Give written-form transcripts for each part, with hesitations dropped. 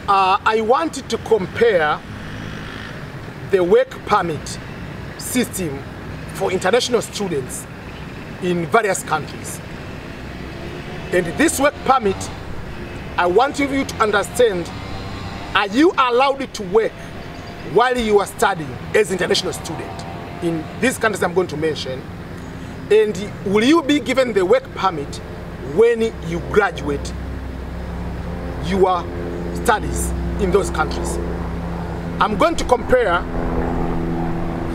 I wanted to compare the work permit system for international students in various countries. And this work permit, I want you to understand, are you allowed to work while you are studying as an international student in these countries I'm going to mention? And will you be given the work permit when you graduate your studies in those countries? I'm going to compare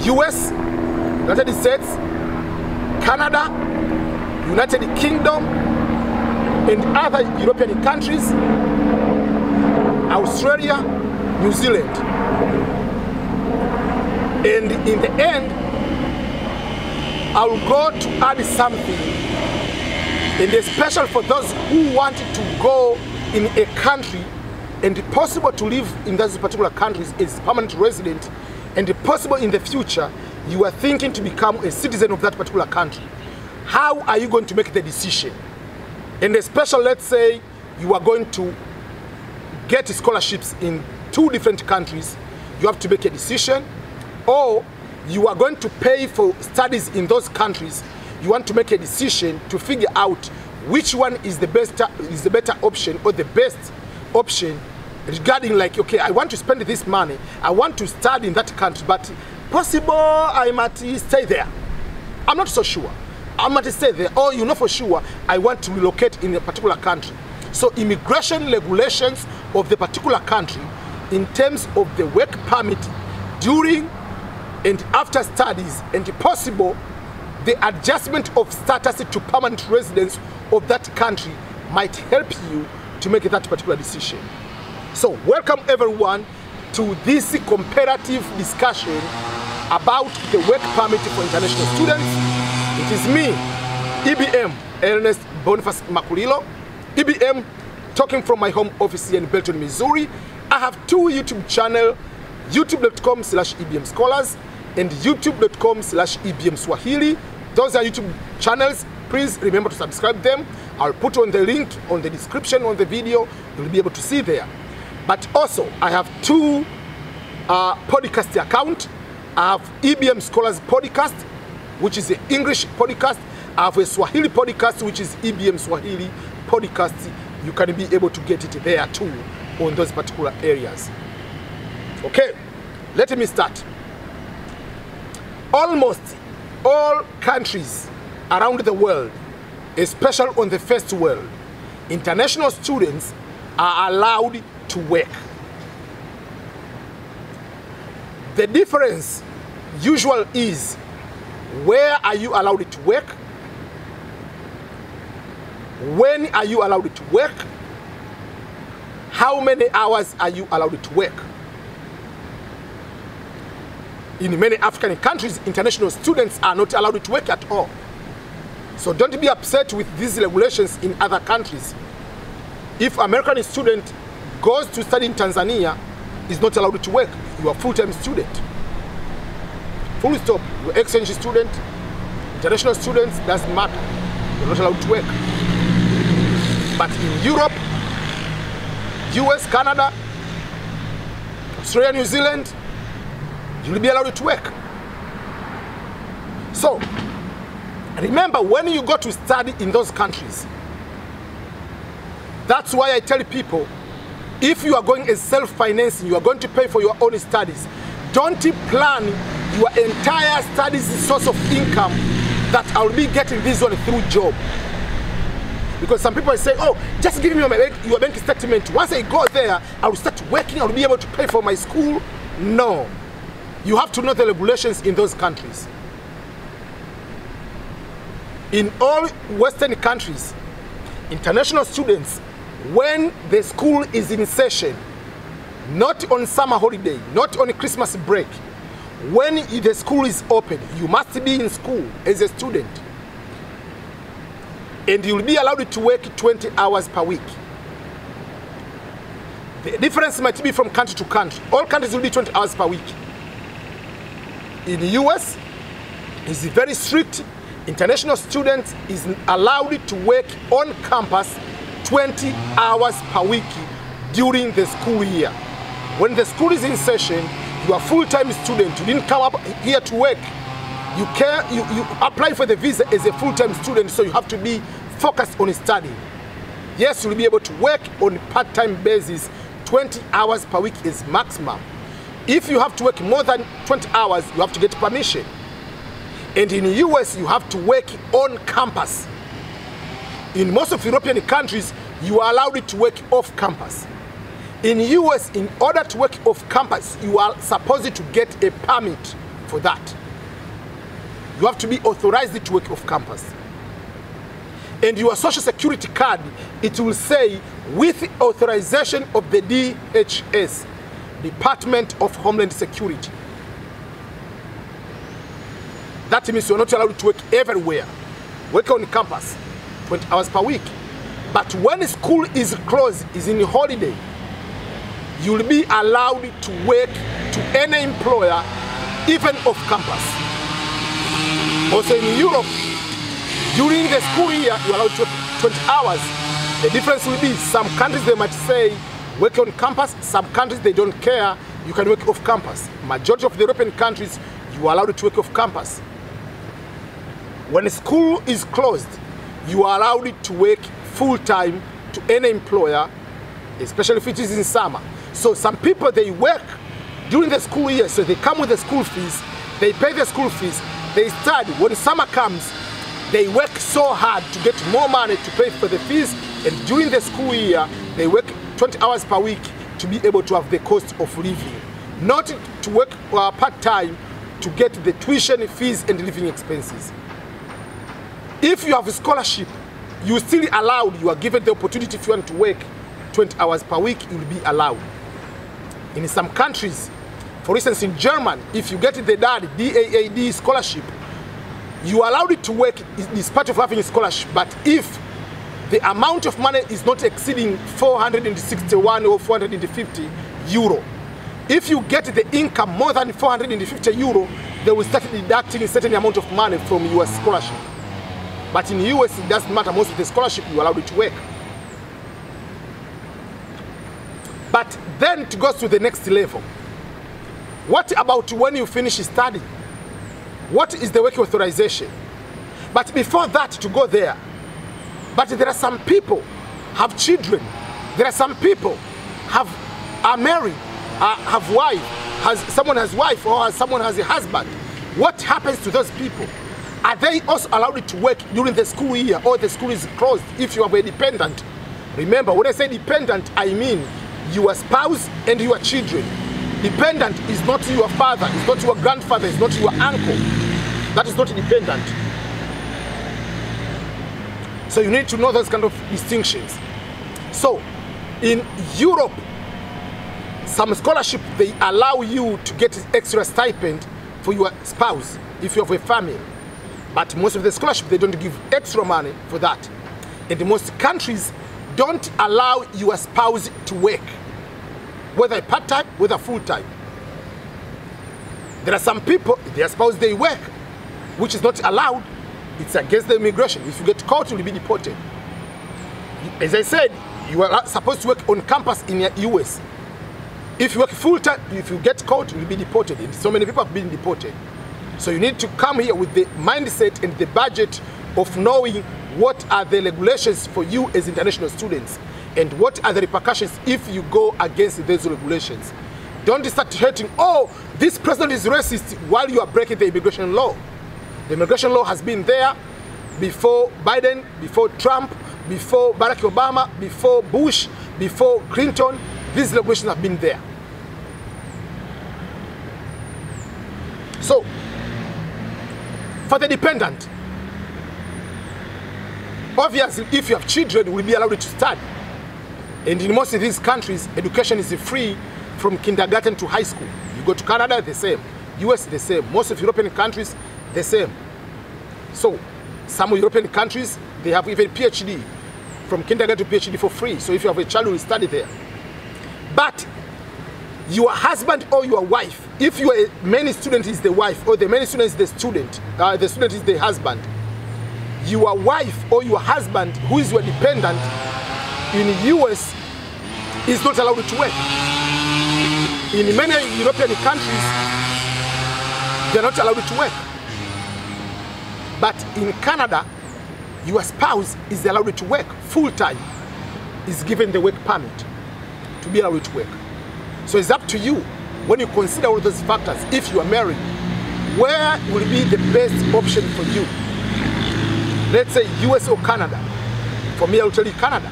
US, United States, Canada, United Kingdom, and other European countries, Australia, New Zealand. And in the end, I'll go to add something, and especially for those who want to go in a country and possible to live in those particular countries as permanent resident, and possible in the future you are thinking to become a citizen of that particular country. How are you going to make the decision? And especially, let's say you are going to get scholarships in 2 different countries, you have to make a decision. Or you are going to pay for studies in those countries, you want to make a decision to figure out which one is the better option or the best option regarding, like, okay, I want to spend this money, I want to study in that country, but possible I might stay there. I'm not so sure. I might stay there, or you know for sure I want to relocate in a particular country. So immigration regulations of the particular country in terms of the work permit during and after studies, and possible the adjustment of status to permanent residence of that country might help you to make that particular decision. So welcome everyone to this comparative discussion about the work permit for international students. It is me, EBM Ernest Boniface Makulilo, EBM, talking from my home office here in Belton, Missouri. I have 2 YouTube channels, youtube.com/EBMSCHOLARS and youtube.com/EBMSwahili. Those are YouTube channels. Please remember to subscribe them. I'll put on the link on the description on the video. You'll be able to see there. But also, I have 2 podcast accounts. I have EBM Scholars Podcast, which is an English podcast. I have a Swahili podcast, which is EBM Swahili Podcast. You can be able to get it there too on those particular areas. Okay, let me start. Almost all countries around the world, especially on the first world, international students are allowed to work. The difference usually is, where are you allowed to work? When are you allowed to work? How many hours are you allowed to work? In many African countries, international students are not allowed to work at all. So don't be upset with these regulations in other countries. If an American student goes to study in Tanzania, is not allowed to work. You are a full-time student. Full stop. You're an exchange student, international students, doesn't matter. You're not allowed to work. But in Europe, US, Canada, Australia, New Zealand, you'll be allowed to work. So, remember, when you go to study in those countries, that's why I tell people, if you are going as self-financing, you are going to pay for your own studies, don't plan your entire studies source of income that I'll be getting this one through job. Because some people say, oh, just give me your bank statement. Once I go there, I'll start working, I'll be able to pay for my school. No. You have to know the regulations in those countries. In all Western countries, international students, when the school is in session, not on summer holiday, not on Christmas break, when the school is open, you must be in school as a student. And you'll be allowed to work 20 hours per week. The difference might be from country to country. All countries will be 20 hours per week. In the US, it's very strict. International students is allowed to work on campus 20 hours per week during the school year. When the school is in session, you are a full-time student. You didn't come up here to work. You apply for the visa as a full-time student, so you have to be focused on studying. Yes, you'll be able to work on part-time basis. 20 hours per week is maximum. If you have to work more than 20 hours, you have to get permission. And in the US, you have to work on campus. In most of European countries, you are allowed to work off campus. In the US, in order to work off campus, you are supposed to get a permit for that. You have to be authorized to work off campus. And your social security card, it will say, with authorization of the DHS, Department of Homeland Security. That means you're not allowed to work everywhere. Work on campus, 20 hours per week. But when school is closed, is in holiday, you'll be allowed to work to any employer, even off campus. Also in Europe, during the school year, you're allowed to work 20 hours. The difference will be some countries they might say work on campus, some countries they don't care, you can work off campus. Majority of the European countries, you are allowed to work off campus. When school is closed, you are allowed to work full-time to any employer, especially if it is in summer. So some people, they work during the school year, so they come with the school fees, they pay the school fees, they study. When summer comes, they work so hard to get more money to pay for the fees, and during the school year, they work 20 hours per week to be able to have the cost of living. Not to work part-time to get the tuition fees and living expenses. If you have a scholarship, you are still allowed, you are given the opportunity if you want to work 20 hours per week, you will be allowed. In some countries, for instance in Germany, if you get the DAAD scholarship, you are allowed to work, it's part of having a scholarship, but if the amount of money is not exceeding 461 or 450 euro, if you get the income more than 450 euro, they will start deducting a certain amount of money from your scholarship. But in the US, it doesn't matter. Most of the scholarship, you are allowed to work. But then to go to the next level, what about when you finish studying? What is the work authorization? But before that, to go there, but there are some people have children. There are some people are married, have wife, someone has wife, or someone has a husband. What happens to those people? Are they also allowed to work during the school year, or the school is closed if you have a dependent? Remember, when I say dependent, I mean your spouse and your children. Dependent is not your father, it's not your grandfather, it's not your uncle. That is not dependent. So you need to know those kind of distinctions. So in Europe, some scholarship, they allow you to get extra stipend for your spouse if you have a family. But most of the scholarship, they don't give extra money for that. And most countries don't allow your spouse to work, whether part-time, whether full-time. There are some people, their spouse, they work, which is not allowed. It's against the immigration. If you get caught, you will be deported. As I said, you are supposed to work on campus in the US. If you work full-time, if you get caught, you will be deported. And so many people have been deported. So you need to come here with the mindset and the budget of knowing what are the regulations for you as international students and what are the repercussions if you go against those regulations. Don't start hating, oh, this president is racist, while you are breaking the immigration law. The immigration law has been there before Biden, before Trump, before Barack Obama, before Bush, before Clinton. These regulations have been there. So, for the dependent, obviously, if you have children, you will be allowed to study. And in most of these countries, education is free from kindergarten to high school. You go to Canada, the same. US, the same. Most of European countries, the same. So, some European countries, they have even PhD, from kindergarten to PhD for free. So if you have a child, you will study there. But your husband or your wife, if your main student is the wife, or the main student is the student is the husband, your wife or your husband, who is your dependent, in the US, is not allowed to work. In many European countries, they're not allowed to work. But in Canada, your spouse is allowed to work full-time, is given the work permit to be allowed to work. So it's up to you, when you consider all those factors, if you are married, where will be the best option for you? Let's say US or Canada. For me, I will tell you Canada.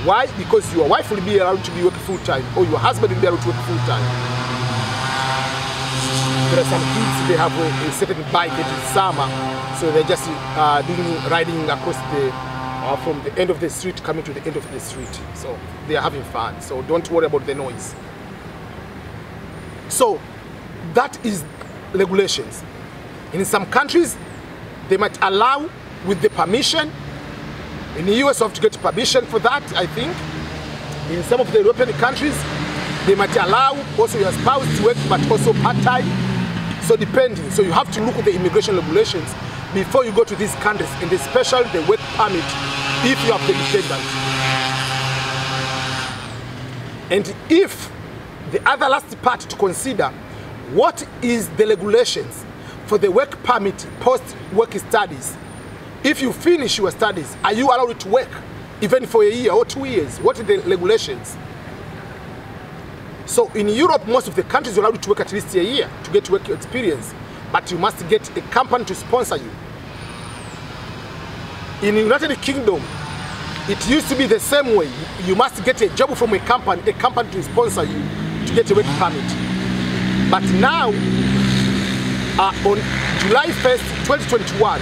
Why? Because your wife will be allowed to be working full-time, or your husband will be allowed to work full-time. There are some kids, they have a certain bike that is summer, so they're just riding across from the end of the street coming to the end of the street. So they are having fun, so don't worry about the noise. So that is regulations. In some countries, they might allow with the permission. In the US, you have to get permission for that, I think. In some of the European countries, they might allow also your spouse to work, but also part-time. So depending. So you have to look at the immigration regulations before you go to these countries, and especially the work permit if you have the dependent. And if the other last part to consider, what is the regulations for the work permit post-work studies? If you finish your studies, are you allowed to work even for a year or 2 years? What are the regulations? So in Europe, most of the countries are allowed to work at least a year to get work experience, but you must get a company to sponsor you. In the United Kingdom, it used to be the same way. You must get a job from a company to sponsor you to get a work permit. But now, on July 1st, 2021,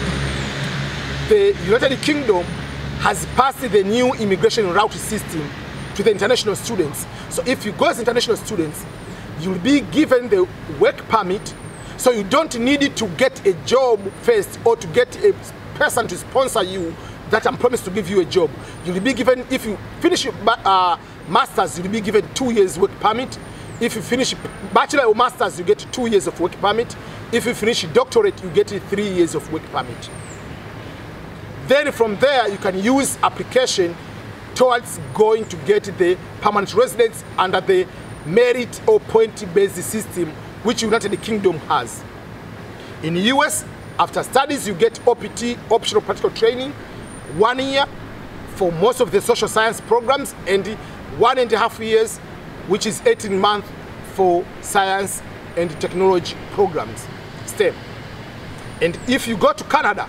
the United Kingdom has passed the new immigration route system to the international students. So if you go as international students, you'll be given the work permit, so you don't need to get a job first or to get a person to sponsor you that I'm promised to give you a job. You'll be given, if you finish your master's, you'll be given 2 years work permit. If you finish bachelor or master's, you get 2 years of work permit. If you finish doctorate, you get 3 years of work permit. Then from there, you can use application towards going to get the permanent residence under the merit or point-based system which United Kingdom has. In the US, after studies, you get OPT, optional practical training, 1 year for most of the social science programs, and 1.5 years, which is 18 months for science and technology programs, STEM. And if you go to Canada,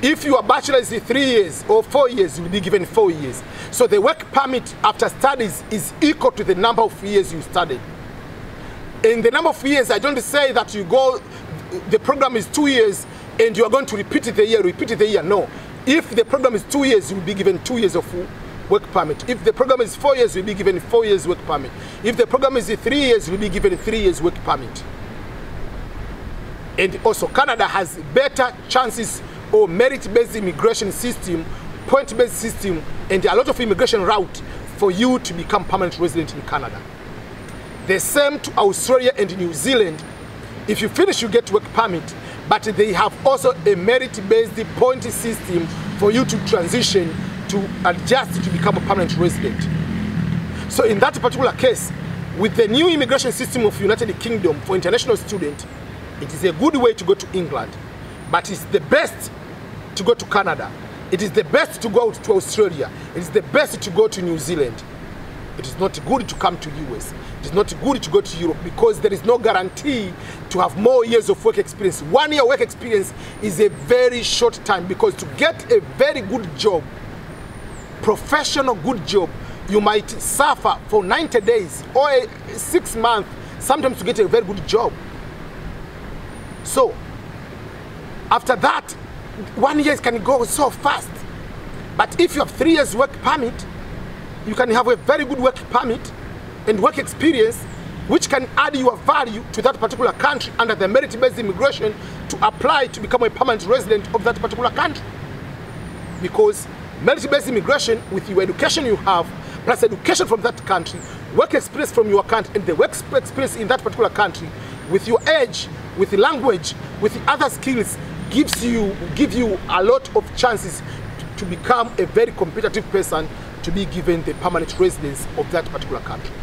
if your bachelor is 3 years or 4 years, you'll be given 4 years. So the work permit after studies is equal to the number of years you studied. In the number of years, I don't say that you go, the program is 2 years and you are going to repeat the year, no. If the program is 2 years, you'll be given 2 years of work permit. If the program is 4 years, you'll be given 4 years work permit. If the program is 3 years, you'll be given 3 years work permit. And also Canada has better chances or merit-based immigration system, point-based system, and a lot of immigration route for you to become permanent resident in Canada. The same to Australia and New Zealand. If you finish, you get work permit, but they have also a merit-based point system for you to transition, to adjust to become a permanent resident. So in that particular case, with the new immigration system of United Kingdom for international students, it is a good way to go to England, but it's the best to go to Canada. It is the best to go to Australia. It is the best to go to New Zealand. It is not good to come to US. It is not good to go to Europe, because there is no guarantee to have more years of work experience. 1 year work experience is a very short time, because to get a very good job, professional good job, you might suffer for 90 days or 6 months, sometimes to get a very good job. So after that, 1 year can go so fast. But if you have 3 years work permit, you can have a very good work permit and work experience, which can add your value to that particular country under the merit-based immigration to apply to become a permanent resident of that particular country. Because merit-based immigration, with your education you have, plus education from that country, work experience from your country, and the work experience in that particular country, with your age, with the language, with the other skills, give you a lot of chances to become a very competitive person to be given the permanent residence of that particular country.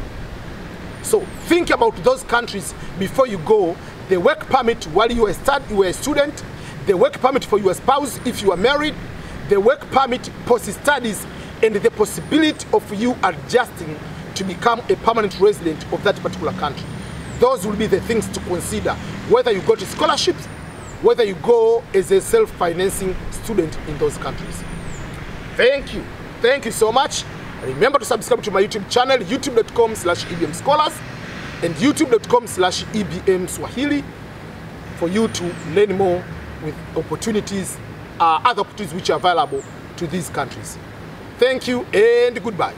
So think about those countries before you go. The work permit while you were a student, the work permit for your spouse if you are married, the work permit post-studies, and the possibility of you adjusting to become a permanent resident of that particular country. Those will be the things to consider, whether you go to scholarships, whether you go as a self-financing student in those countries. Thank you. Thank you so much. Remember to subscribe to my YouTube channel, youtube.com/EBM Scholars and youtube.com/EBM Swahili, for you to learn more with opportunities, other opportunities which are available to these countries. Thank you and goodbye.